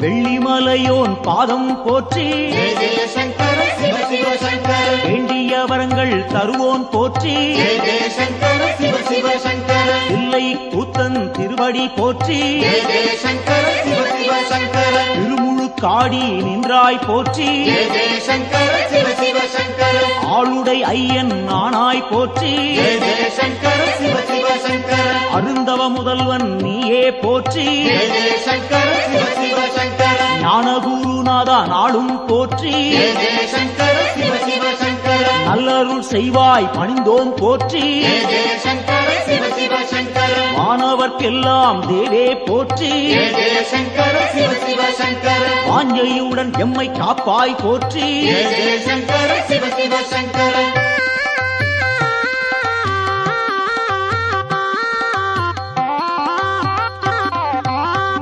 வெள்ளிமலையோன் பாதம் போற்றி ஜெய ஜெய சங்கர சிவ சிவ சங்கர வேண்டிய வரங்கள் தருவோன் போற்றி ஜெய ஜெய சங்கர சிவ சிவ சங்கர இல்லை கூத்தன் திருவடி போற்றி ஜெய ஜெய சங்கர சிவ சிவ சங்கர திருமுழுக்காடி நின்றாய் போற்றி ஜெய ஜெய சங்கர சிவ சிவ சங்கர ஆளுடை ஐயன் நானாய் போற்றி ஜெய ஜெய சங்கர சிவ சிவ சங்கர அருந்தவ முதல்வன் நீயே போற்றி ஜெய ஜெய சங்கர சிவ சிவ சங்கர ஞானகுருநாதா நாளும் போற்றி ஜெய ஜெய சங்கர சிவ சிவ சங்கர நல்லருள் செய்வாய் பணிந்தோம் போற்றி ஜெய ஜெய சங்கர சிவ சிவ சங்கர மாணவர்க்கெல்லாம் தேவே போற்றி ஜெய ஜெய சங்கர சிவ சிவ சங்கர வாஞ்சையுடன் எம்மை காப்பாய் போற்றி ஜெய ஜெய சங்கர சிவ சிவ சங்கர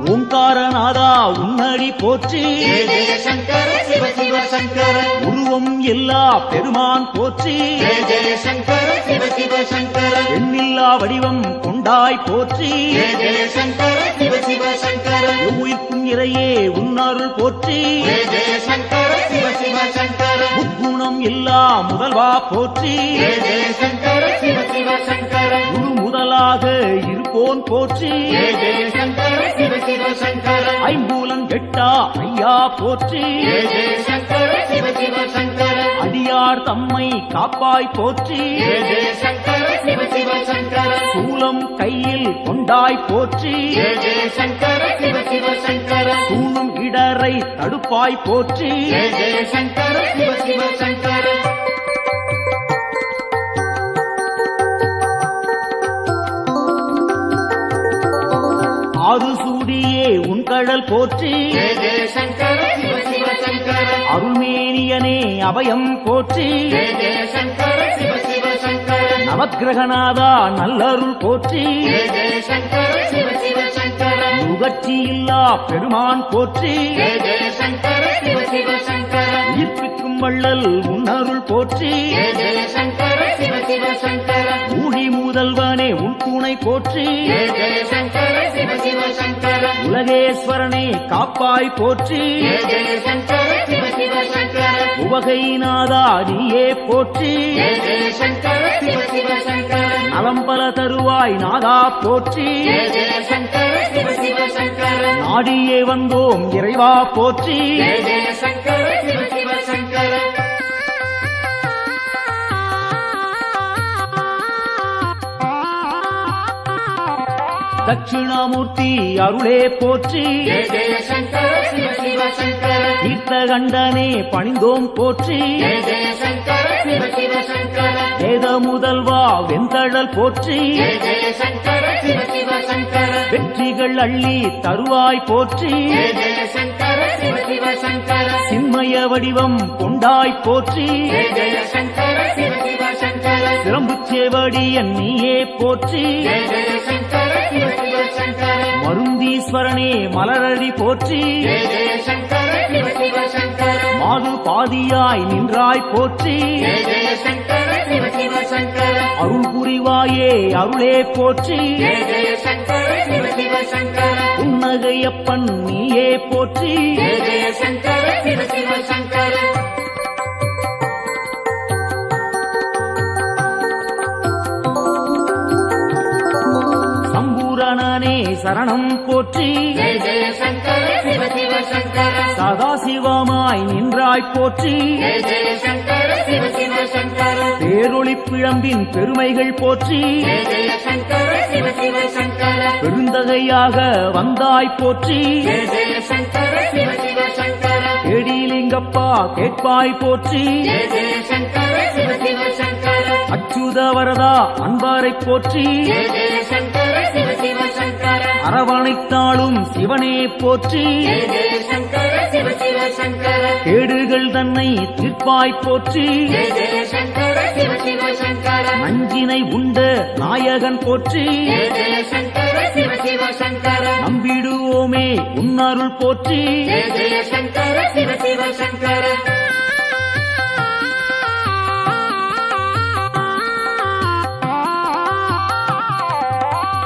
ஓங்காரநாதா உன்னடி போற்றி ஜெய ஜெய சங்கர சிவ சிவ சங்கர உருவம் எல்லா பெருமான் போற்றி ஜெய ஜெய சங்கர சிவ சிவ சங்கர எண்ணில்லா வடிவம் கொண்டாய் போற்றி ஜெய ஜெய சங்கர சிவ சிவ சங்கர உயிர்க்கும் இறையே உன்னருள் போற்றி ஜெய ஜெய சங்கர சிவ சிவ சங்கர முக்குணம் எல்லா முதல்வா போற்றி ஜெய ஜெய சங்கர சிவ சிவ சங்கர குரு முதலாக இருப்போன் போற்றி ஜெய ஜெய சங்கர சிவ சிவ சங்கர ஐம்பூலன் எட்டா ஐயா போற்றி ஜெய ஜெய சங்கர சிவ சிவ சங்கர அடியார் தம்மை காப்பாய் போற்றி ஜெய ஜெய சங்கர சிவ சிவ சங்கர சூலம் கையில் கொண்டாய் போற்றி ஜெய ஜெய சங்கர சிவ சிவ சங்கர சூழும் இடரை தடுப்பாய் போற்றி ஜெய ஜெய சங்கர சிவ சிவ சங்கர ஆறு சூடியே உன் கடல் போற்றி ஜெய ஜெய சங்கர சிவ சிவ சங்கர அருள்மேனியனே அபயம் போற்றி ஜெய ஜெய சங்கர சிவ சிவ சங்கர நவக்கிரகநாதா நல்லருள் போற்றி ஜெய ஜெய சங்கர சிவ சிவ சங்கர முகர்ச்சி இல்லா பெருமான் போற்றி ஜெய ஜெய சங்கர சிவ சிவ சங்கர உயிர்ப்பிக்கும் வள்ளல் உன்னருள் போற்றி ஜெய ஜெய சங்கர சிவ சிவ சங்கர ஊழி முதல்வனே உன் துணை போற்றி ஜெய ஜெய சங்கர சிவ சிவ சங்கர உலகேஸ்வரனே காப்பாய் போற்றி ஜெய ஜெய சங்கர சிவ சிவ சங்கர உவகைநாதா நீயே போற்றி ஜெய ஜெய சங்கர சிவ சிவ சங்கர நலம்பல தருவாய் நாதா போற்றி ஜெய ஜெய சங்கர சிவ சிவ சங்கர நாடியே வந்தோம் இறைவா போற்றி ஜெய ஜெய சங்கர சிவ சிவ சங்கர தட்சிணாமூர்த்தி அருளே போற்றி ஜெய ஜெய சங்கர சிவ சிவ சங்கர தீர்த்தகண்டனே பணிந்தோம் போற்றி ஜெய ஜெய சங்கர சிவ சிவ சங்கர வேத முதல்வா வெந்தழல் போற்றி ஜெய ஜெய சங்கர சிவ சிவ சங்கர வெற்றிகள் அள்ளி தருவாய் போற்றி ஜெய ஜெய சங்கர சிவ சிவ சங்கர சின்மய வடிவம் கொண்டாய் போற்றி ஜெய ஜெய சங்கர சிவ சிவ சங்கர சிரம்புச்சேவடியன் நீயே போற்றி ஜெய ஜெய சங்கர சிவ சிவ சங்கர மருந்தீஸ்வரனே மலரடி போற்றி ஜெய ஜெய சங்கர சிவ சிவ சங்கர மாது பாதியாய் நின்றாய் போற்றி ஜெய ஜெய சங்கர சிவ சிவ சங்கர அருள் புரிவாயே அருளே போற்றி ஜெய ஜெய சங்கர சிவ சிவ சங்கர புன்னகையப்பன் நீயே போற்றி ஜெய ஜெய சங்கர சிவ சிவ சங்கர சம்பூரணனே சரணம் போற்றி ஜெய ஜெய சங்கர சிவ சிவ சங்கர சதாசிவமாய் நின்றாய் போற்றி ஜெய ஜெய சங்கர சிவ சிவ சங்கர பேரொளி பிழம்பின் பெருமைகள் போற்றி ஜெய ஜெய சங்கர சிவ சிவ சங்கர பெருந்தகையாக வந்தாய் போற்றி ஜெய ஜெய சங்கர சிவ சிவ சங்கர கேடிலிங்கப்பா கேட்பாய் போற்றி ஜெய ஜெய சங்கர சிவ சிவ சங்கர அச்சுத வரதா அன்பாரை போற்றி ஜெய ஜெய சங்கர சிவ சிவ சங்கர அரவணைத்தாளும் சிவனே போற்றி ஜெய ஜெய சங்கர சிவ சிவ சங்கர கேடுகள் தன்னை தீர்ப்பாய் போற்றி ஜெய ஜெய சங்கர சிவ சிவ சங்கர நஞ்சினை உண்ட நாயகன் போற்றி ஜெய ஜெய சங்கர சிவ சிவ சங்கர நம்பிடுவோமே உன்னருள் போற்றி ஜெய ஜெய சங்கர சிவ சிவ சங்கர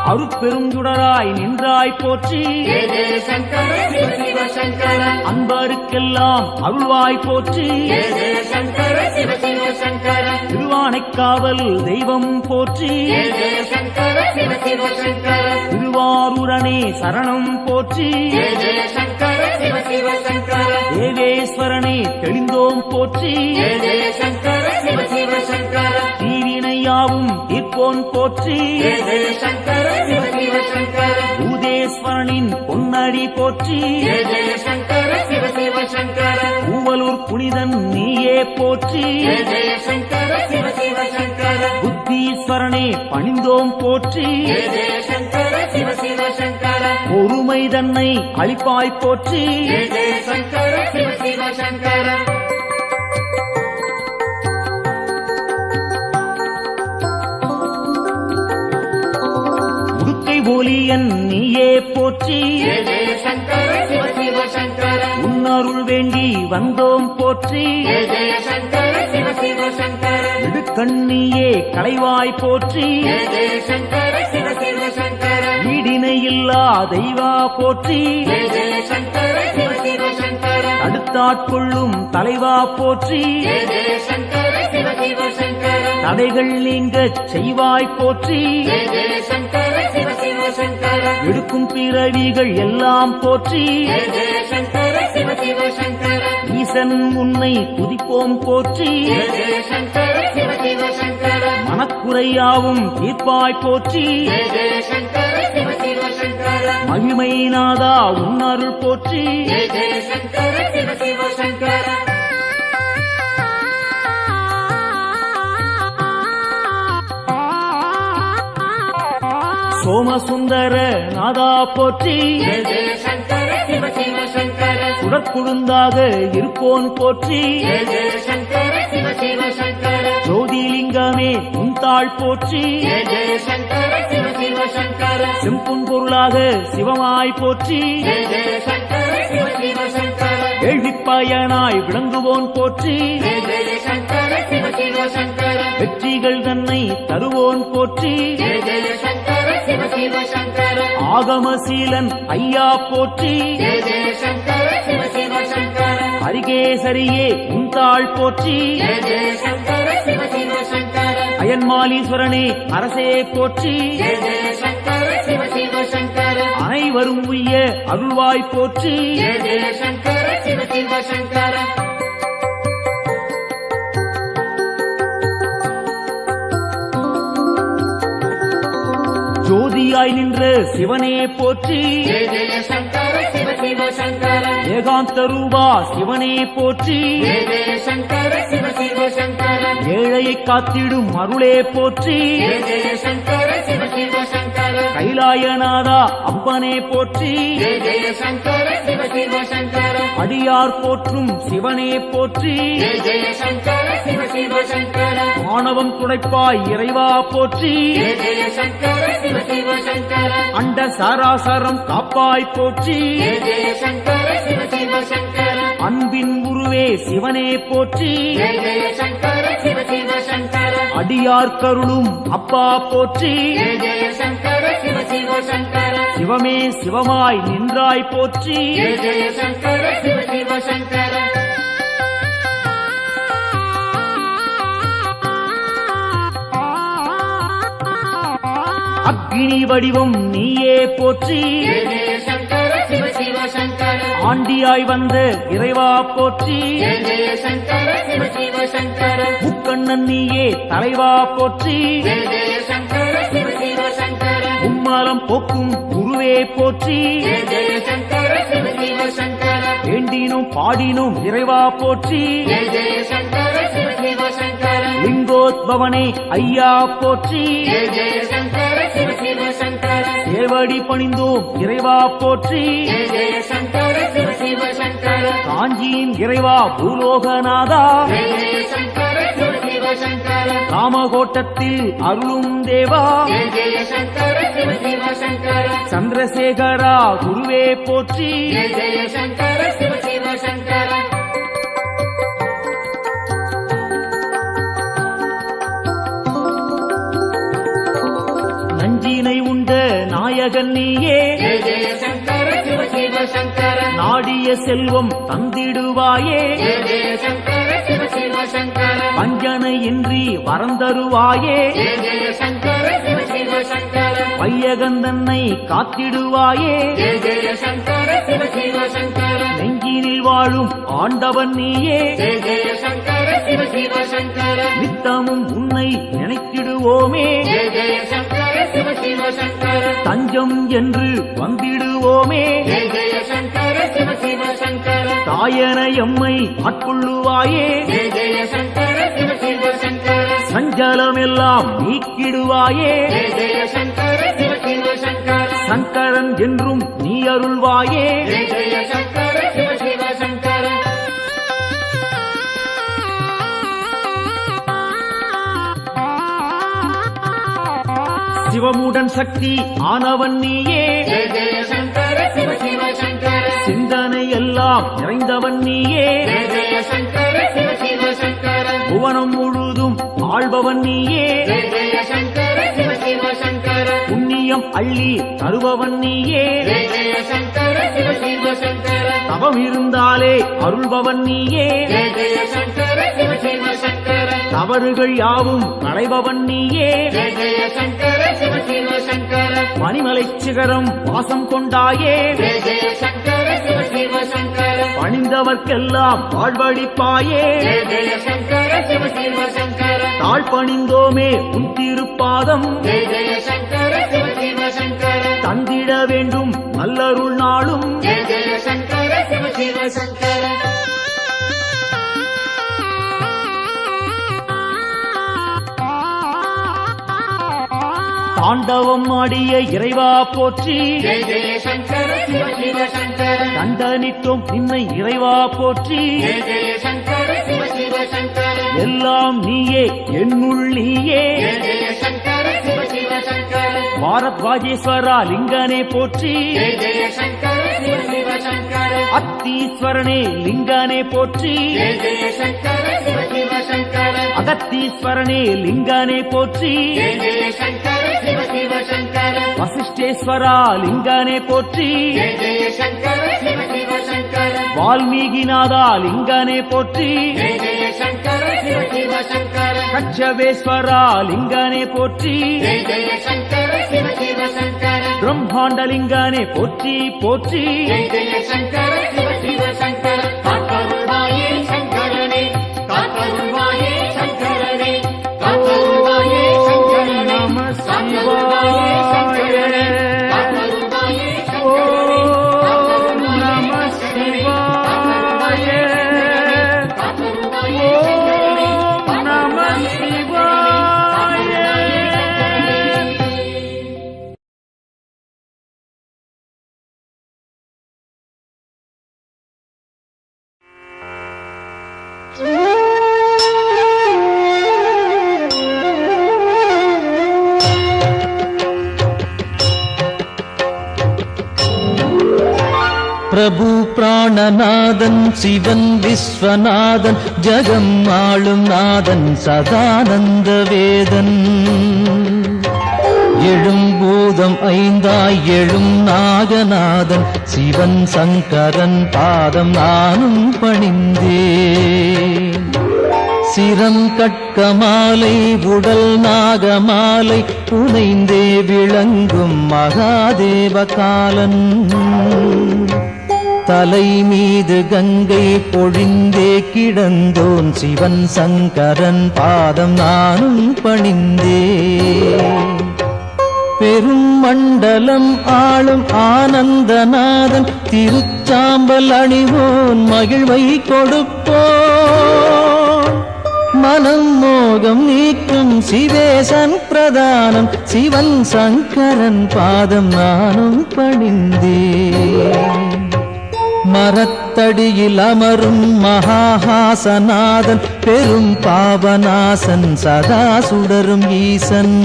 அருட்பெருஞ்சுடராய் நின்றாய் போற்றி ஜெய ஜெய சங்கர சிவ சிவ சங்கர அன்பருக்கெல்லாம் அருள்வாய் போற்றி ஜெய ஜெய சங்கர சிவ சிவ சங்கர திருவானைக்காவல் தெய்வம் போற்றி ஜெய ஜெய சங்கர சிவ சிவ சங்கர திருவாரூரணே சரணம் போற்றி ஜெய ஜெய சங்கர சிவ சிவ சங்கர தேவேஸ்வரனே தெளிந்தோம் போற்றி ஜெய ஜெய சங்கர சிவ சிவ சங்கர தீவினையாவும் தீர்ப்போன் போற்றி ஜெய ஜெய சங்கர சிவ சிவ சங்கர பூதேஸ்வரனின் பொன்னடி போற்றி ஜெய ஜெய சங்கர சிவ சிவ சங்கர பூவலூர் புனிதன் நீயே போற்றி ஜெய ஜெய சங்கர சிவ சிவ சங்கர புத்தீஸ்வரனே பணிந்தோம் போற்றி ஜெய ஜெய சங்கர சிவ சிவ சங்கர பொறுமை தன்னை அளிப்பாய் போற்றி ஜெய ஜெய சங்கர சிவ சிவ சங்கர உடுக்கை ஒலியன் நீயே போற்றி ஜெய ஜெய சங்கர சிவ சிவ சங்கர உன்னருள் வேண்டி வந்தோம் போற்றி ஜெய ஜெய சங்கர சிவ சிவ சங்கர இடுக்கண்ணியே களைவாய் போற்றி ஜெய ஜெய சங்கர சிவ சிவ சங்கர ஈடிணையில்லா தெய்வா போற்றி ஜெய ஜெய சங்கர சிவ சிவ சங்கர தடுத்தாட்கொள்ளும் தலைவா போற்றி ஜெய ஜெய சங்கர சிவ சிவ சங்கர தடைகள் நீங்கச் செய்வாய் போற்றி ஜெய ஜெய சங்கர சிவ சிவ சங்கர எடுக்கும் பிறவிகள் எல்லாம் போற்றி ஜெய ஜெய சங்கர சிவ சிவ சங்கர ஈசன் உன்னை துதிப்போம் போற்றி ஜெய ஜெய சங்கர சிவ சிவ சங்கர மனக்குறையாவும் தீர்ப்பாய் போற்றி ஜெய ஜெய சங்கர சிவ சிவ சங்கர மகிமை நாதா உன்னருள் போற்றி ஜெய ஜெய சங்கர சிவ சிவ சங்கர சோமசுந்தர நாதா போற்றி ஜெய ஜெய சங்கர சிவ சிவ சங்கர சுடற்குழுந்தாக இருப்போன் போற்றி ஜெய ஜெய சங்கர சிவ சிவ சங்கர ஜோதிலிங்கமே உன்தாள் போற்றி ஜெய ஜெய சங்கர சிவ சிவ சங்கர செம்புன் பொருளாக சிவமாய் போற்றி ஜெய ஜெய சங்கர சிவ சிவ சங்கர கேள்விப்பயனாய் விளங்குவோன் போற்றி ஜெய ஜெய சங்கர சிவ சிவ சங்கர வெற்றிகள் தன்னை தருவோன் போற்றி ஜெய ஜெய சங்கர சிவ சிவ சங்கர ஆகமசீலன் ஐயா போற்றி ஜெய ஜெய சங்கர சிவ சிவ சங்கர அரிகேசரியே உன்தாள் போற்றி ஜெய ஜெய சங்கர சிவ சிவ சங்கர அயன்மாலீஸ்வரனே அரசே போற்றி ஜெய ஜெய சங்கர சிவ சிவ சங்கர அனைவரும் உய்ய அருள்வாய் போற்றி ஜெய ஜெய சங்கர சிவ சிவ சங்கர ஜோதியாய் நின்ற சிவனே போற்றி ஜெய ஜெய சங்கர சிவ சிவ சங்கர ஏகாந்த ரூபா சிவனே போற்றி ஜெய ஜெய சங்கர சிவ சிவ சங்கர ஏழையை காத்திடும் அருளே போற்றி ஜெய ஜெய சங்கர சிவ சிவ சங்கர கைலாயநாதா அப்பனே போற்றி ஜெய ஜெய சங்கர சிவ சிவ சங்கர அடியார் போற்றும் சிவனே போற்றி ஜெய ஜெய சங்கர சிவ சிவ சங்கர ஆணவம் துடைப்பாய் இறைவா போற்றி ஜெய ஜெய சங்கர சிவ சிவ சங்கர அண்ட சாராசரம் காப்பாய் போற்றி ஜெய ஜெய சங்கர சிவ சிவ சங்கர அன்பின் உருவே சிவனே போற்றி ஜெய ஜெய சங்கர சிவ சிவ சங்கர அடியார் கருளும் அப்பா போற்றி ஜெய ஜெய சங்கர சிவ சிவ சங்கர சிவமே சிவமாய் நின்றாய் போற்றி ஜெய ஜெய சங்கர சிவ சிவ சங்கர அக்னி வடிவம் நீயே போற்றி ஜெய ஜெய சங்கர சிவ சிவ சங்கர ஆண்டியாய் வந்த இறைவா போற்றி ஜெய ஜெய சங்கர சிவ சிவ சங்கர முக்கண்ணன் நீயே தலைவா போற்றி ஜெய ஜெய சங்கர சிவ சிவ சங்கர உம்மாலம் போக்கும் குருவே போற்றி ஜெய ஜெய சங்கர சிவ சிவ சங்கர வேண்டினும் பாடினும் இறைவா போற்றி ஜெய ஜெய சங்கர சிவ சிவ சங்கர லிங்கோத்பவனே ஐயா போற்றி ஜெய ஜெய சங்கர சிவ சிவ சங்கர சேவடி பணிந்தோம் இறைவா போற்றி ஜெய ஜெய சங்கர சிவ சிவ சங்கர காஞ்சியின் இறைவா பூலோகநாதா ஜெய ஜெய சங்கர சிவ சிவ சங்கர காமகோட்டத்தில் அருளும் தேவா ஜெய ஜெய சங்கர சிவ சிவ சங்கர சந்திரசேகரா குருவே போற்றி ஜெய ஜெய சங்கர சிவ சிவ சங்கர நஞ்சினை உண்ட நாயகன் நீயே ஜெய ஜெய சங்கர சிவ சிவ சங்கர நாடிய செல்வம் தந்திடுவாயே ஜெய ஜெய சங்கர சிவ சிவ சங்கர வஞ்சனையின்றி வரந்தருவாயே ஜெய ஜெய சங்கர சிவ சிவ சங்கர வையகந்தன்னை காத்திடுவாயே ஜெய ஜெய சங்கர சிவ சிவ சங்கர நெஞ்சினில் வாழும் ஆண்டவன் நீயே ஜெய ஜெய சங்கர சிவ சிவ சங்கர நித்தமும் உன்னை நினைத்திடுவோமே ஜெய ஜெய சங்கர சிவ சிவ சங்கர தஞ்சம் என்று வந்திடுவோமே ஜெய ஜெய சங்கர சிவ சிவ சங்கர தாயன எம்மை ஆட்கொள்ளுவாயே ஜெய ஜெய சங்கர சிவ சிவ சங்கர சஞ்சலமெல்லாம் நீக்கிடுவாயே ஜெய ஜெய சங்கர சிவ சிவ சங்கர சங்கரன் என்றும் நீ அருள்வாயே ஜெய ஜெய சங்கர சிவ சிவ சங்கர சிவமுடன் சக்தி ஆனவன் நீயே ஜெய ஜெய சங்கர சிவ சிவ சங்கர சிந்தனை எல்லாம் நிறைந்தவன் நீயே ஜெய ஜெய சங்கர சிவ சிவ சங்கர புவனம் முழுதும் ஆள்பவன் நீயே ஜெய ஜெய சங்கர சிவ சிவ சங்கர புண்ணியம் அள்ளி தருபவன் நீயே ஜெய ஜெய சங்கர சிவ சிவ சங்கர தவம் இருந்தாலே அருள்பவன் நீயே ஜெய ஜெய சங்கர சிவ சிவ சங்கர தவறுகள் யாவும் களைபவன் நீயே ஜெய ஜெய சங்கர சிவ சிவ சங்கர பனிமலை சிகரம் வாசம் கொண்டாயே ஜெய ஜெய சங்கர சிவ சிவ சங்கர பணிந்தவர்க்கெல்லாம் வாழ்வழிப்பாயே ஜெய ஜெய சங்கர சிவ சிவ சங்கர தாழ் பணிந்தோமே உன் திருப்பாதம் ஜெய ஜெய சங்கர சிவ சிவ சங்கர தந்திட வேண்டும் நல்லருள் நாளும் ஜெய ஜெய சங்கர சிவ சிவ சங்கர தாண்டவம் ஆடிய இறைவா போற்றி ஜெய ஜெய சங்கர சிவ சிவ சங்கர தண்டனித்தோம் நின்னை இறைவா போற்றி ஜெய ஜெய சங்கர சிவ சிவ சங்கர எல்லாம் நீயே என்னுள் நீயே ஜெய ஜெய சங்கர சிவ சிவ சங்கர பாரத்வாஜேஸ்வரா லிங்கனே போற்றி ஜெய ஜெய சங்கர சிவ சிவ சங்கர அத்தீஸ்வரனே லிங்கனே போற்றி ஜெய ஜெய சங்கர சிவ சிவ சங்கர அகத்தீஸ்வரனே லிங்கனே போற்றி ஜெய ஜெய சங்கர சிவ சிவ சங்கர வசிஷ்டேஸ்வரா லிங்கனே போற்றி ஜெய ஜெய சங்கர சிவ சிவ சங்கர வால்மீகிநாதா லிங்கனே போற்றி ஜெய ஜெய சங்கர சிவ சிவ சங்கர கச்சவேஸ்வரா லிங்கனே போற்றி ஜெய ஜெய சங்கர சிவ சிவ சங்கர பிரம்மாண்டலிங்கனே போற்றி போற்றி ஜெய ஜெய சங்கர சிவ சிவ சங்கர காத்தருள்வாயே சங்கரனே காத்தருள்வாயே சங்கரனே காத்தருள்வாயே சங்கரனே நம காத்தருள்வாயே சங்கரனே சிவாய காத்தருள்வாயே ஓம் நம சிவாய காத்தருள்வாயே ஓம் நம சிவாய பிரபு பிராணநாதன் சிவன் விஸ்வநாதன் ஜகம் ஆளும் நாதன் சதானந்த வேதன் எழும் பூதம் ஐந்தாய் எழும் நாகநாதன் சிவன் சங்கரன் பாதம் நானும் பணிந்தேன் சிரம் கட்கமாலை உடல் நாகமாலை புனைந்தே விளங்கும் மகாதேவ காலன் தலை மீது கங்கை பொழிந்தே கிடந்தோன் சிவன் சங்கரன் பாதம் நானும் பணிந்தேன் பெரும் மண்டலம் ஆளும் ஆனந்தநாதன் திருச்சாம்பல் அணிவோன் மகிழ்வை கொடுப்போன் மனம் மோகம் நீக்கும் சிவேசன் பிரதானம் சிவன் சங்கரன் பாதம் நானும் பணிந்தேன் மரத்தடியில் அமரும் மகாஹாசநாதன் பெரும் பாவநாசன் சதா சுடரும் ஈசன்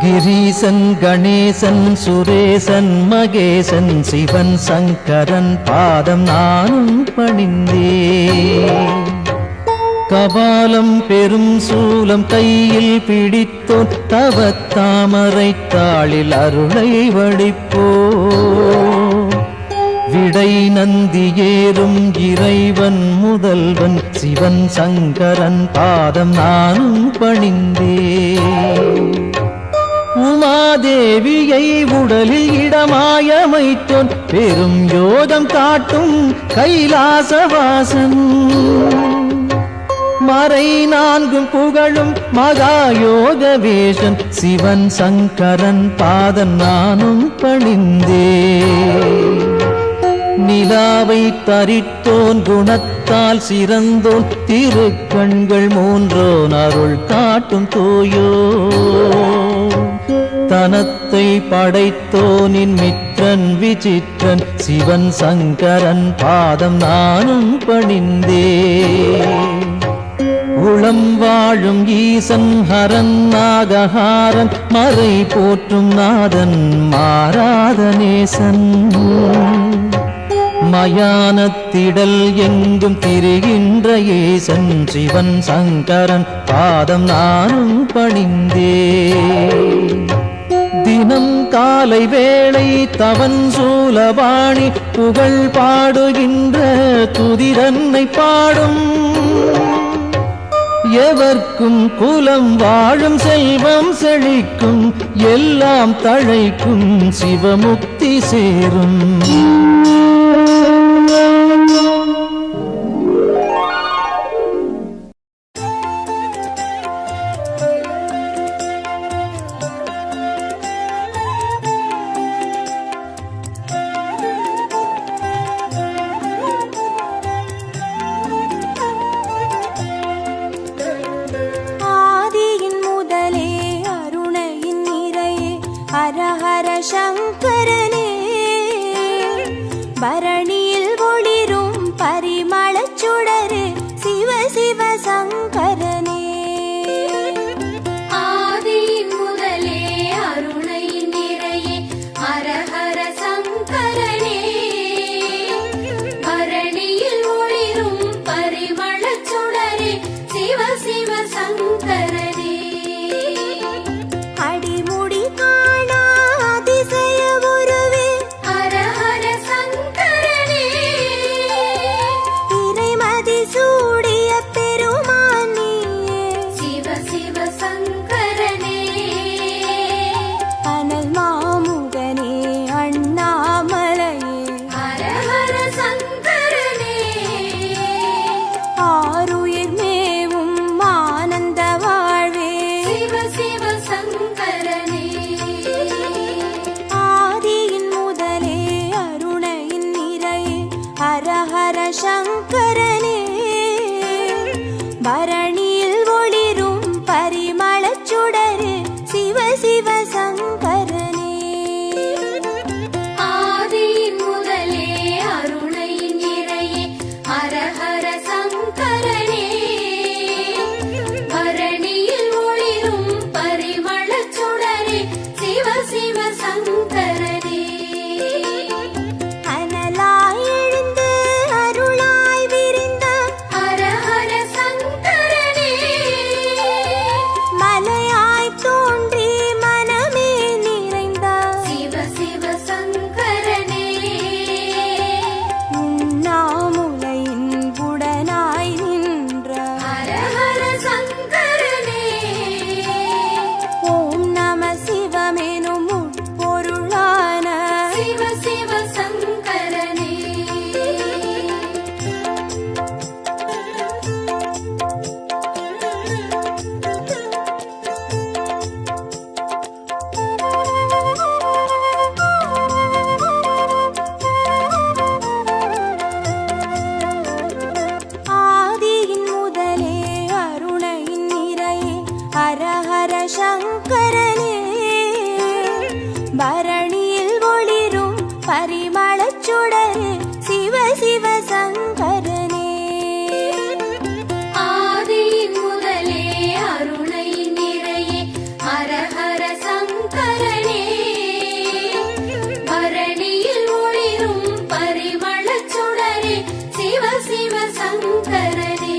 கிரீசன் கணேசன் சுரேசன் மகேசன் சிவன் சங்கரன் பாதம் நானும் பணிந்தேன் கபாலம் பெரும் சூலம் கையில் பிடித்தோன் தவத்தாமரை தாளில் அருளை வடிப்போ விடை நந்தி ஏறும் இறைவன் முதல்வன் சிவன் சங்கரன் பாதம் நானும் பணிந்தே உமாதேவியை உடலில் இடமாயமைத்தோன் பெரும் யோகம் காட்டும் கைலாசவாசன் மறை நான்கும் புகழும் மகாயோக வேஷன் சிவன் சங்கரன் பாதம் நானும் பணிந்தே நிலாவை தரித்தோன் குணத்தால் சிறந்தோன் திருக்கண்கள் மூன்றோன் அருள் காட்டும் தூயோ தனத்தை படைத்தோனின் மித்திரன் விசித்திரன் சிவன் சங்கரன் பாதம் நானும் பணிந்தே உளம் வாழும் ஈசன் ஹரன் நாகஹாரன் மறை போற்றும் நாதன் மாறாத நேசன் மயானத்திடல் எங்கும் திரிகின்ற ஏசன் சிவன் சங்கரன் பாதம் நானும் பணிந்தே தினம் காலை வேளை தவன் சூலபாணி புகழ் பாடுகின்ற துதிரன்னை பாடும் எவர்க்கும் குலம் வாழும் செல்வம் செழிக்கும் எல்லாம் தழைக்கும் சிவமுக்தி சேரும் ஹர ஹர சங்கரனே பரணியில் ஒளிரும் பரிமளச் சுடரே சிவ சிவ சங்கரனே ஆதியின் முதலே அருணையின் நிறையே ஹர ஹர சங்கரனே பரணியில் ஒளிரும் பரிமளச் சுடரே சிவ சிவ சங்கரனே அடிமுடி காணா அதிசய உருவே ஹர ஹர சங்கரனே இறைமதி சூடிய பெருமான் நீயே சிவ சிவ சங்கரனே அனல் மாமுகனே அண்ணாமலையே ஹர ஹர சங்கரனே ஆருயிர் மேவும் ஆனந்த வாழ்வே சிவ சிவ சங்கரனே ஆதியின் முதலே அருணையின் நிறையே ஹர ஹர சங்கரனே பரணியில் ஒளிரும் பரிமளச் சுடரே சிவ சிவ சங்கரனே ஆதியின் முதலே அருணையின் நிறையே ஹர ஹர சங்கரனே பரணியில் ஒளிரும் பரிமளச் சுடரே சிவ சிவ சங்கரனே அனலாய் எழுந்து அருளாய் விரிந்த ஹர ஹர சங்கரனே மலையாய் தோன்றி மனமே நிறைந்த சிவ சிவ சங்கரனே உண்ணாமுலையின் உடனாய் நின்ற ஹர ஹர சங்கரனே ஓம் நம சிவமெனும் உட்பொருளான சிவ சிவ சங்கரனே ஆதியின் முதலே அருணையின் நிறையே ஹர ஹர சங்கரனே பரணியில் ஒளிரும் பரிமளச் சுடரே சிவ சிவ சங்கரனே ஆதியின் முதலே அருணையின் நிறையே ஹர ஹர சங்கரனே பரணியில் ஒளிரும் பரிமளச் சுடரே சிவ சிவ சங்கரனே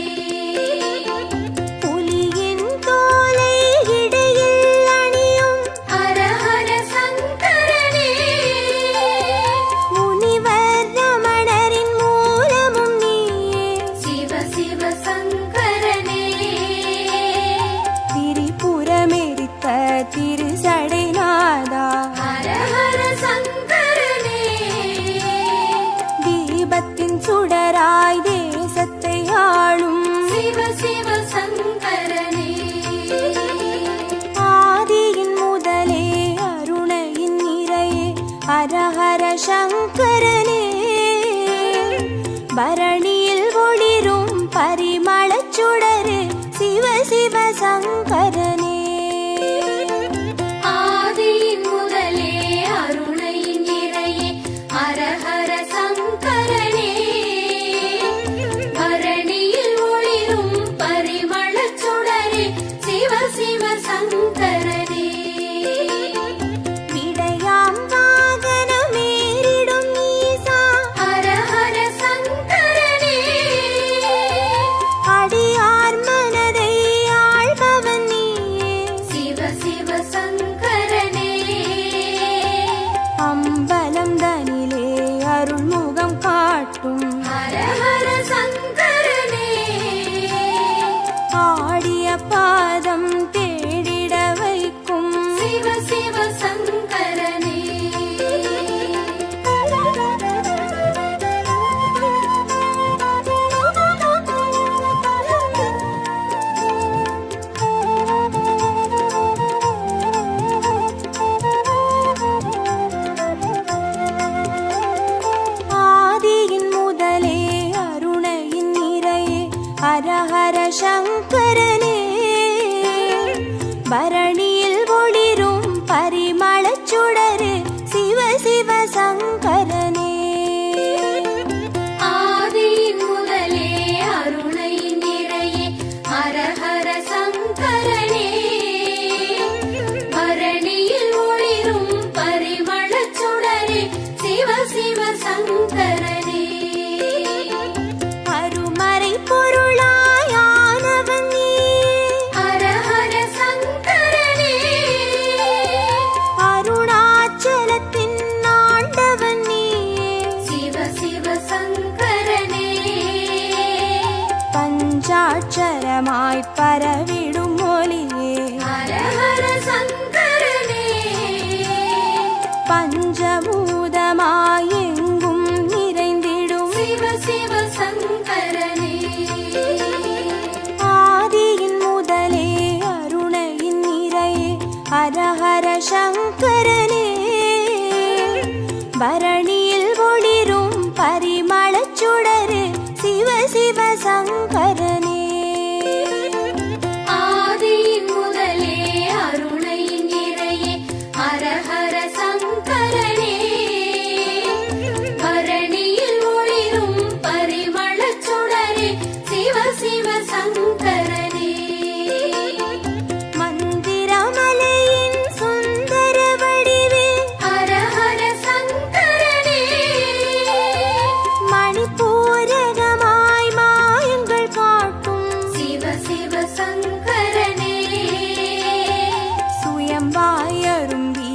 ஹர ஹர சங்கரனே பரணியில் ஒளிரும் பரிமளச் சுடரு சிவ சிவ சங்கரனே ஆதியின் முதலே அருணையின் நிறையே ஹர ஹர சங்கரனே பரணியில் ஒளிரும் பரிமளச் சுடரே சிவ சிவ சங்கரனே விடையாம் வாகனமேறிடும் ஈசா ஹர ஹர சங்கரனே அடியார் மனதை ஆள்பவன் நீயே சிவ சிவ சங்கரனே அம்பலம் தனிலே அருள்முகம் காட்டும் ஹர ஹர சங்கரனே ஆடிய பாதம் தேடிட வைக்கும் சிவ சிவ சங்கரனே ஆதியின் முதலே அருணையின் நிறையே ஹர ஹர சங்கரனே பரணியில் ஒளிரும் பரிமளச் சுடரு சிவ சிவ சங்கரனே ஆதியின் முதலே அருணையின் நிறையே ஹர ஹர சங்கரனே பரணியில் ஒளிரும் பரிமளச் சுடரே சிவ சிவ சங்கரனே அருமறை பொருளாயானவன் நீயே ஹர ஹர சங்கரனே அருணாச்சலத்தின் ஆண்டவன் நீயே சிவ சிவ சங்கரனே பஞ்சாட்சரமாய் பரவிடும் மொழியே ஹர ஹர சங்கரனே பஞ்சபூதமாய் எங்கும் நிறைந்திடும் சிவ சிவ சங்கரனே ஆதியின் முதலே அருணையின் நிறையே ஹர ஹர சங்கரனே பரணியில் ஒளிரும் பரிமளச் சுடரு சிவ சிவ சங்கரனே ஆதியின் முதலே அருணையின் நிறையே ஹர ஹர சங்கரனே பரணியில் ஒளிரும் பரிமளச் சுடரே சிவ சிவ சங்கரனே மந்திரமலையின் சுந்தர வடிவே ஹர ஹர சங்கரனே மணிப்பூரகமாய் மாயங்கள் காட்டும் சிவ சிவ சங்கரனே சுயம்பாய் அரும்பி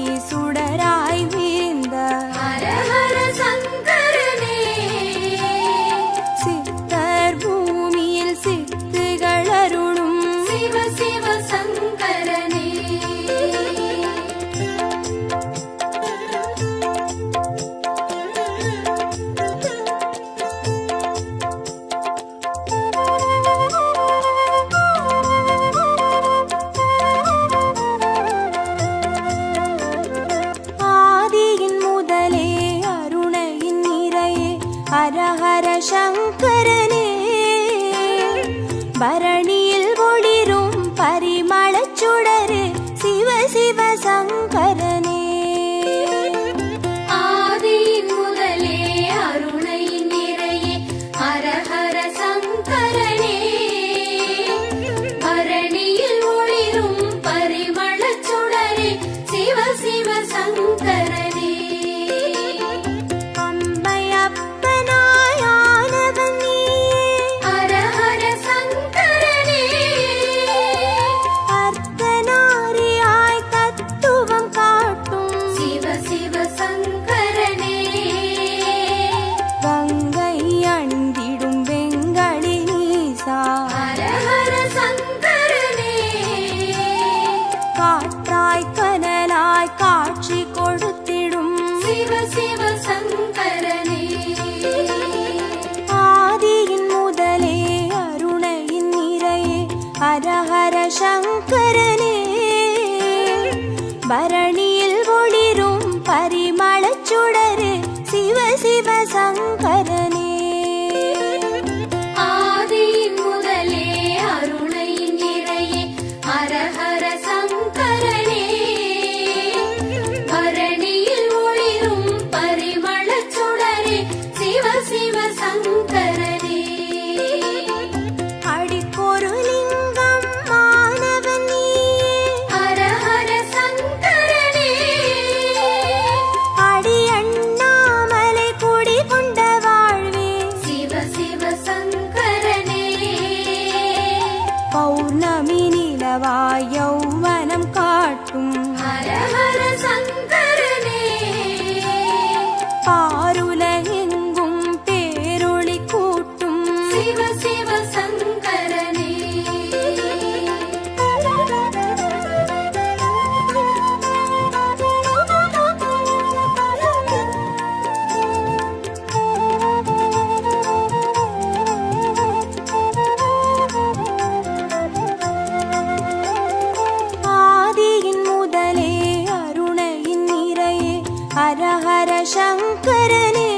ஹர ஹர சங்கரனே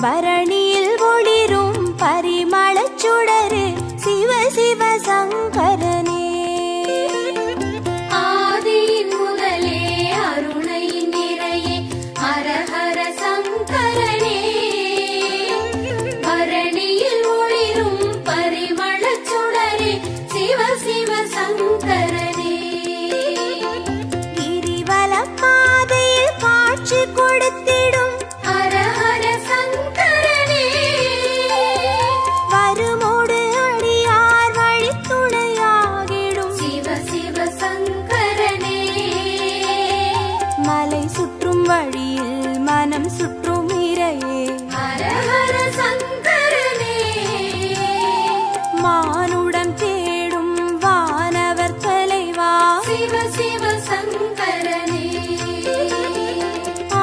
பரணியில் ஒளிரும் பரிமளச் சுடரே சிவ சிவ சங்கரனே ஆதியின் முதலே அருணை நிறையே ஹர ஹர சங்கரனே பரணியில் ஒளிரும் பரிமளச் சுடரே சிவ சிவ சங்கரனே கிரிவலம் பாதையில் காட்சி கொடுத்திடும் ஹர ஹர சங்கரனே வருமோடு அடியார் வழித்துணையாகிடும் சிவ சிவ சங்கரனே மலை சுற்றும் வழியில் மனம் சுற்றும் இறையே ஹர ஹர சங்கரனே மானுடம் தேடும் வானவர் தலைவா சிவ சிவ சங்கரனே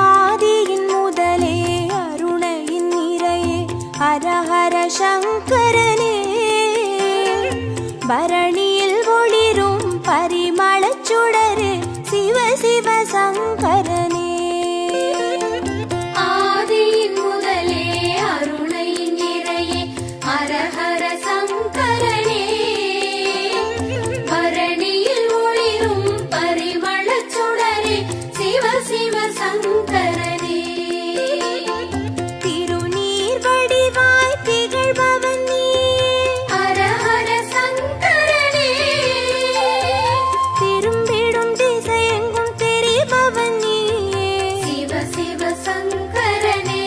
ஆதியின் முதலே அருணையின் நிறையே ஹர ஹர சங்கரனே பரணியில் ஒளிரும் பரிமளச் சுடரே சிவ சிவ சங்கரனே ஆதியின் முதலே அருணை நிறையே ஹர ஹர சங்கரனே பரணியில் ஒளிரும் பரிமளச் சுடரே சிவ சிவ சங்கரனே திருநீர் வடிவாய் திகழ்பவன் நீ ஹர ஹர சங்கரனே திரும்பிடும் திசையெங்கும் தெரிபவன் நீயே சிவ சிவ சங்கரனே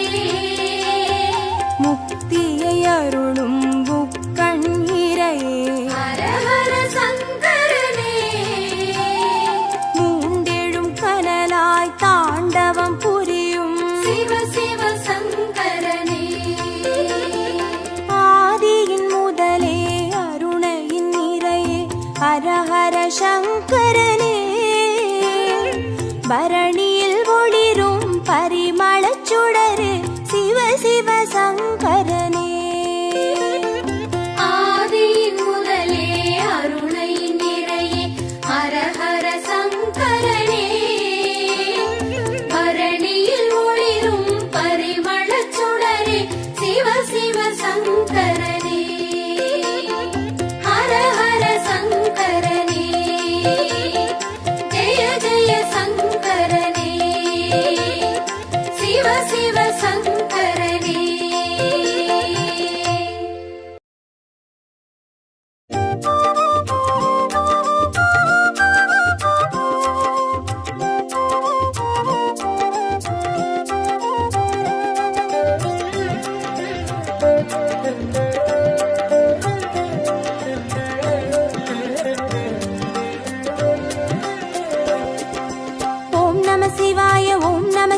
முக்தியை அருளும் புக்கண் இறையே ஹர ஹர சங்கரனே மூண்டெழும் கனலாய் தாண்டவம் புரியும் சிவ சிவ சங்கரனே ஆதியின் முதலே அருணையின் நிறையே ஹர ஹர சங்கரனே பரணியில் ஒளிரும் பரிமளச் சுடரே சிவ சிவ சங்கரனே ஆதியின் முதலே அருணை நிறையே ஹர ஹர சங்கரனே பரணியில் ஒளிரும் பரிமளச் சுடரே சிவ சிவ சங்கரனே ஹர ஹர சங்கரனே ஜெய ஜெய சங்கரனே சிவ சிவ சங்கரனே ஓம் நம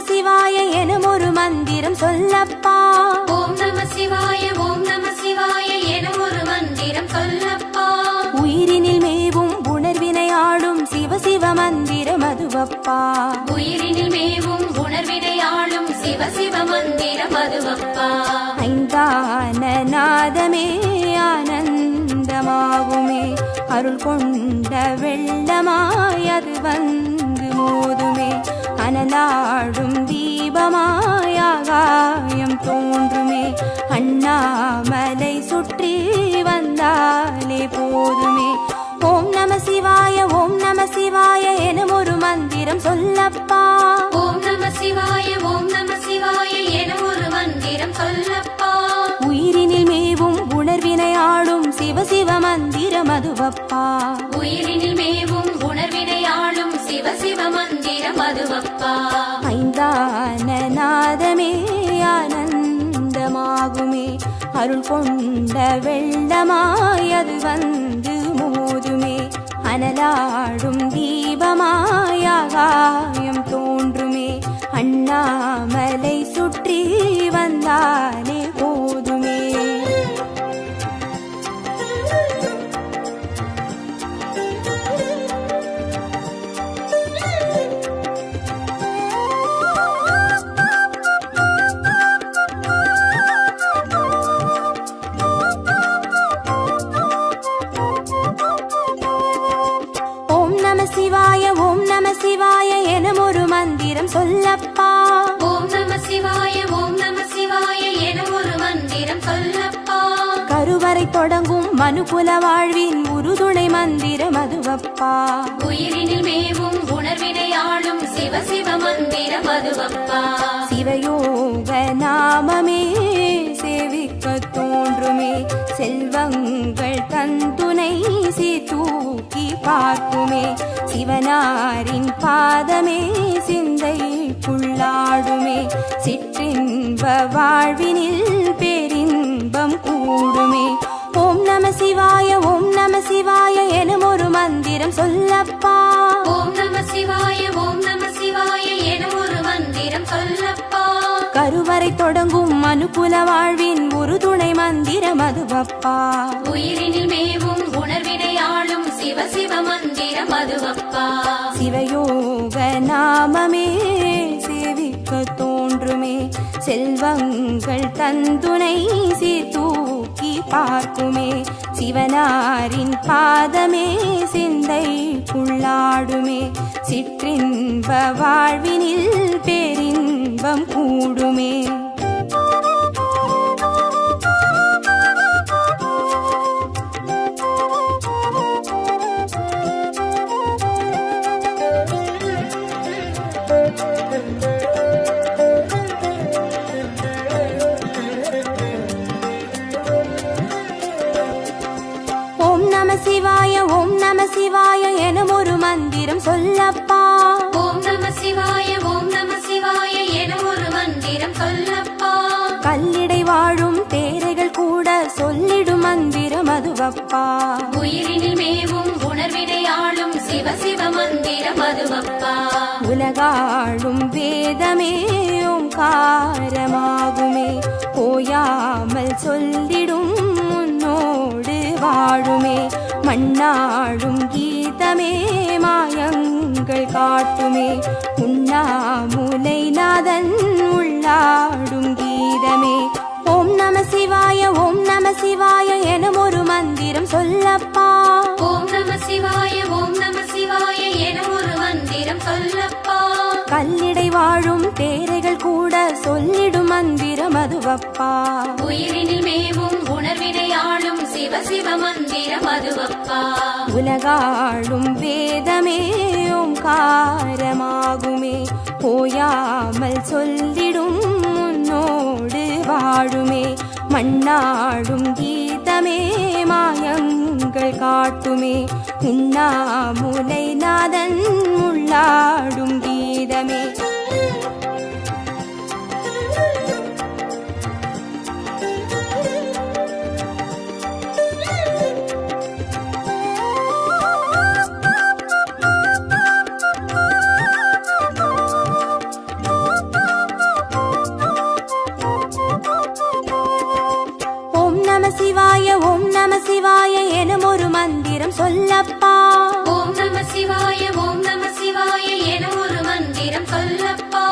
சிவாய எனும் ஒரு மந்திரம் சொல்லப்பா ஓம் நம சிவாய என ஒரு மந்திரம் சொல்லப்பா உயிரினில் மேவும் உணர்வினை ஆளும் சிவ சிவ மந்திரம் அதுவப்பா உயிரினில் மேவும் உணர்வினை ஆளும் சிவ சிவ மந்திரம் அதுவப்பா ஐந்தான நாதமே ஆனந்தமாகுமே அருள் கொண்ட வெள்ளமாய் அது வந்து மோதுமே அனலாடும் தீபமாய் ஆகாயம் தோன்றுமே அண்ணாமலை சுற்றி வந்தாலே போதுமே ஓம் நம சிவாய எனும் ஒரு மந்திரம் சொல்லப்பா ஓம் நம சிவாய என ஒரு மந்திரம் சொல்லப்பா உயிரினில் மேவும் உணர்வினை ஆளும் சிவ சிவ மந்திரம் அதுவப்பா உயிரினில் மேவும் உணர்வினை ஆளும் சிவ சிவ மந்திரம் அதுவப்பா ஐந்தான நாதமே ஆனந்தமாகுமே அருள் கொண்ட வெள்ளமாய் அது வந்து மோதுமே அனலாடும் தீபமாய் ஆகாயம் தோன்றுமே அண்ணாமலை சுற்றி வந்தாலே போதுமே ஓம் நம சிவாய சொல்லப்பா. ஓம் நம சிவாய ஓம் நம சிவாய என ஒரு மந்திரம் சொல்லப்பா. கருவறை தொடங்கும் மனுகுல வாழ்வின் உறுதுணை மந்திரம் அதுவப்பா. உயிரினில் மேவும் உணர்வினை ஆளும் சிவ சிவ மந்திரம் அதுவப்பா. சிவயோக நாமமே சேவிக்க தோன்றுமே, செல்வங்கள் தந்துணை சீர்தூக்கி பார்க்குமே. சிவனாரின் பாதமே சிந்தைக்குள்ளாடுமே, சிற்றின்ப வாழ்வினில் பேரின்பம் கூடுமே. ஓம் நம சிவாய ஓம் நம சிவாய எனும் ஒரு மந்திரம் சொல்லப்பா. ஓம் நம சிவாய ஓம் நம சிவாய என ஒரு மந்திரம் சொல்லப்பா. கருவறை தொடங்கும் மனுகுல வாழ்வின் உறுதுணை மந்திரம் அதுவப்பா. உயிரினில் மேவும் உணர்வினை ஆளும் சிவ சிவ மந்திரம் அதுவப்பா. சிவயோக நாமமே சேவிக்க தோன்றுமே, செல்வங்கள் தந்துணை சீர்தூக்கி பார்க்குமே. சிவனாரின் பாதமே சிந்தைக்குள்ளாடுமே, சிற்றின்ப வாழ்வினில் பேரின்பம் கூடுமே. ஓம் நம சிவாய ஓம் நம சிவாய எனும் ஒரு மந்திரம் சொல்லப்பா. ஓம் நம சிவாய ஓம் நம சிவாய என ஒரு மந்திரம் சொல்லப்பா. கல்லிடை வாழும் தேரைகள் கூட சொல்லிடும் மந்திரம் அதுவப்பா. உயிரினில் மேவும் உணர்வினை ஆளும் சிவ சிவ மந்திரம் அதுவப்பா. உலகாளும் வேதமே ஓங்காரமாகுமே, ஓயாமல் சொல்லிடும் உன்னோடு வாழுமே. மண்ணாடும் கீதமே மாயங்கள் காட்டுமே, உண்ணாமுலை நாதன் உள்ளாடும் கீதமே. ஓம் நம சிவாய ஓம் நம சிவாய எனும் ஒரு மந்திரம் சொல்லப்பா. ஓம் நம சிவாய ஓம் நம சிவாய என ஒரு மந்திரம் சொல்லப்பா. கல்லிடை வாழும் தேரைகள் கூட சொல்லிடும் மந்திரம் அதுவப்பா. உயிரினில் மேவும் உணர்வினை ஆளும் சிவ சிவ மந்திரம் அதுவப்பா. உலகாளும் வேதமே ஓங்காரமாகுமே, ஓயாமல் சொல்லிடும் உன்னோடு வாழுமே. மண்ணாடும் கீதமே மாயங்கள் காட்டுமே, உண்ணாமுலை நாதன் உள்ளாடும் கீதமே. ஓம் நம சிவாய ஓம் நம சிவாய எனும் ஒரு மந்திரம் சொல்லப்பா. ஓம் நம சிவாய ஓம் நம சிவாய என ஒரு மந்திரம் சொல்லப்பா.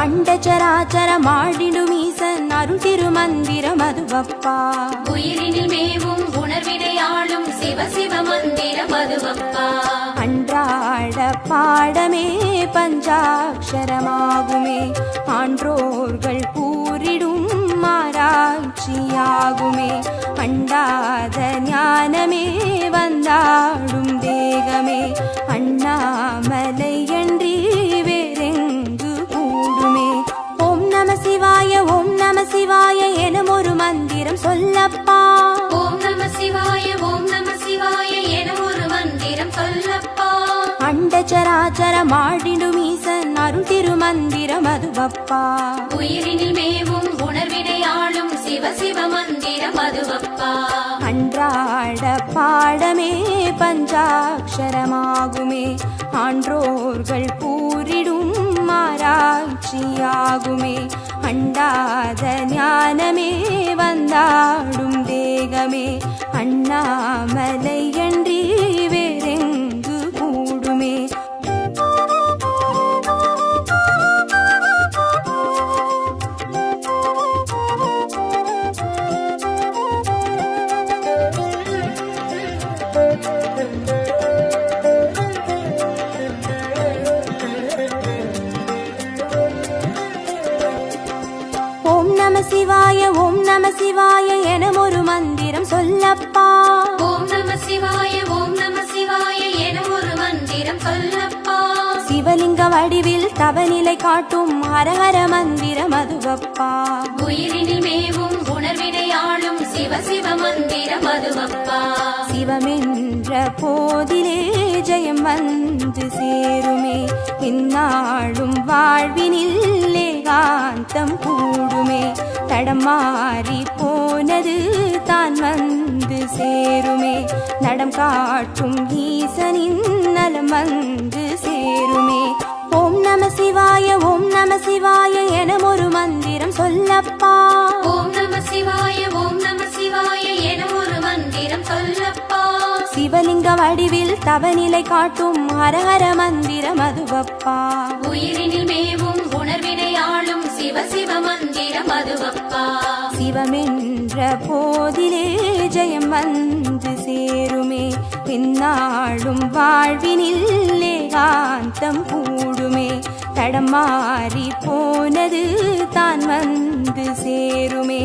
அண்டச்சராச்சர மாடிடும் ஈசன் அருள் திருமந்திரம் அதுவப்பா. உயிரினில் மேவும் உணர்வினை ஆளும் சிவ சிவ மந்திரம் அதுவப்பா. அன்றாட பாடமே பஞ்சாட்சரமாகுமே, ஆன்றோர்கள் கூறிடும் ஆராய்ச்சியாகுமே. அண்டாத ஞானமே வந்தாடும் தேகமே, அண்ணாமலை அன்றி வேறெங்கு கூடுமே. ஓம் நம சிவாய ஓம் நம சிவாய எனும் ஒரு மந்திரம் சொல்லப்பா. ஓம் நம சிவாய ஓம் நம சிவாய என ஒரு மந்திரம் சொல்லப்பா. அண்டச்சராச்சர மாடிடும் ஈசன் அருள் திருமந்திரம் அதுவப்பா. உயிரினில் மேவும் உணர்வினை ஆளும் சிவ சிவ மந்திரம் அதுவப்பா. அன்றாட பாடமே பஞ்சாட்சரமாகுமே, ஆன்றோர்கள் கூறிடும் ஆராய்ச்சியாகுமே. அண்டாத ஞானமே வந்தாடும் தேகமே, அண்ணாமலை அன்றி வேறெங்கு கூடுமே. சிவாய ஓம் நம சிவாய எனும் ஒரு மந்திரம் சொல்லப்பா. ஓம் நம சிவாய ஓம் நம சிவாய என ஒரு மந்திரம் சொல்லப்பா. சிவலிங்க வடிவில் தவநிலை காட்டும் ஹரஹர மந்திரம் அதுவப்பா. உயிரினில் மேவும் உணர்வினை ஆளும் சிவ சிவ மந்திரம் அதுவப்பா. சிவமென்ற போதிலே ஜெயம் வந்து சேருமே, இந்நாளும் வாழ்வினில் ஏகாந்தம் கூடுமே. தடமாறி போனது தான் வந்து சேருமே, நடம் காட்டும் ஈசனின் நலம் வந்து சேருமே. ஓம் நம சிவாய ஓம் நம சிவாய எனும் ஒரு மந்திரம் சொல்லப்பா. ஓம் நம சிவாய ஓம் நம சிவாய என ஒரு மந்திரம் சொல்லப்பா. சிவலிங்க வடிவில் தவநிலை காட்டும் ஹரஹர மந்திரம் அதுவப்பா. உயிரினில் மேவும் உணர்வினை ஆளும் சிவ சிவ மந்திரம் அதுவப்பா. சிவமென்ற போதிலே ஜெயம் வந்து சேருமே, இந்நாளும் வாழ்வினில் ஏகாந்தம் கூடுமே. தடமாறி போனது தான் வந்து சேருமே,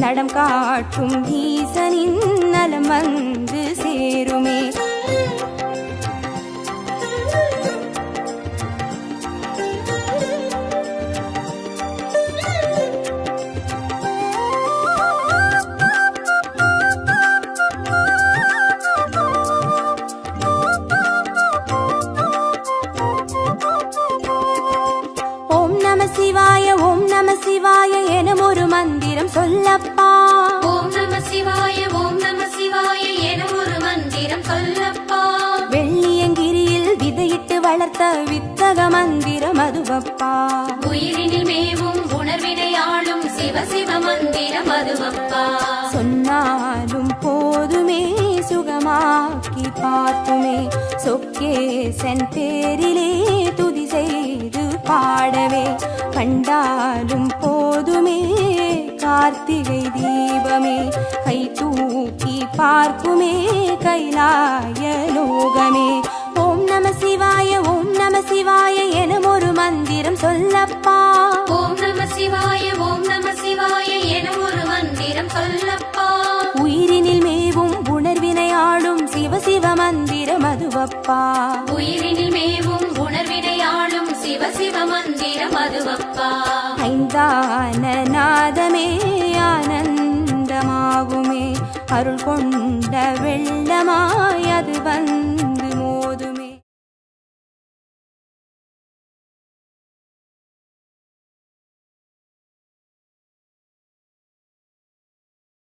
நடம் காட்டும் ஈசனின் நலம் வந்து சேருமே. சிவாய ஓம் நம சிவாய எனும் ஒரு மந்திரம் சொல்லப்பா. ஓம் நம சிவாய ஓம் நம சிவாய என ஒரு மந்திரம் சொல்லப்பா. வெள்ளியங்கிரியில் விதையிட்டு வளர்த்த வித்தக மந்திரம் அதுவப்பா. உயிரினில் மேவும் உணர்வினை ஆளும் சிவ சிவ மந்திரம் அதுவப்பா. சொன்னாலும் போதுமே சுகமாக்கி பார்த்துமே, சொக்கேசன் பேரிலே துதி செய்து பாடவே. கண்டாலும் போதுமே கார்த்திகை தீபமே, கை தூக்கி பார்க்குமே கைலாய லோகமே. ஓம் நம சிவாய ஓம் நம சிவாய எனும் ஒரு மந்திரம் சொல்லப்பா. ஓம் நம சிவாய ஓம் நம சிவாய என ஒரு மந்திரம் சொல்லப்பா. உயிரினில் மேவும் உணர்வினை ஆளும் சிவ சிவ மந்திரம் அதுவப்பா. உயிரினில் மேவும் உணர்வினை ஆளும் சிவ சிவ மந்திரம் அதுவப்பா. ஐந்தான நாதமே ஆனந்தமாகுமே, அருள் கொண்ட வெள்ளமாய் அது வந்து